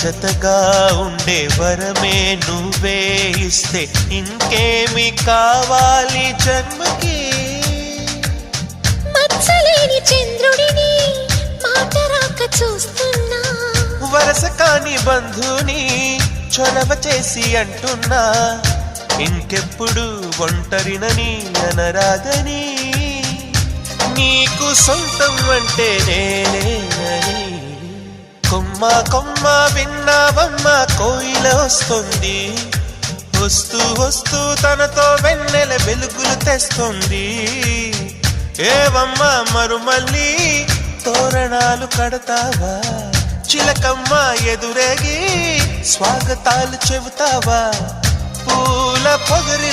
జతగా ఉండే వరమే నువ్వే ఇస్తే ఇంకేమి కావాలి జన్మకి. మచ్చలేని చంద్రుడిని మాట రాక చూస్తున్నా, వరస కాని బంధుని చొరవ చేసి అంటున్నా, ఇంకెప్పుడు ఒంటరినని అనరాదని, నీకు సొంతం అంటే నేనేనని. కొమ్మ కొమ్మ విన్నావమ్మ కోయిల వస్తుంది, వస్తూ వస్తూ తనతో వెన్నెల వెలుగులు తెస్తుంది. ఏవమ్మ మరుమల్లి తోరణాలు కడతావా, చిలకమ్మ ఎదురేగి స్వాగతాలు చెబుతావా, పూల పొగరిల్లు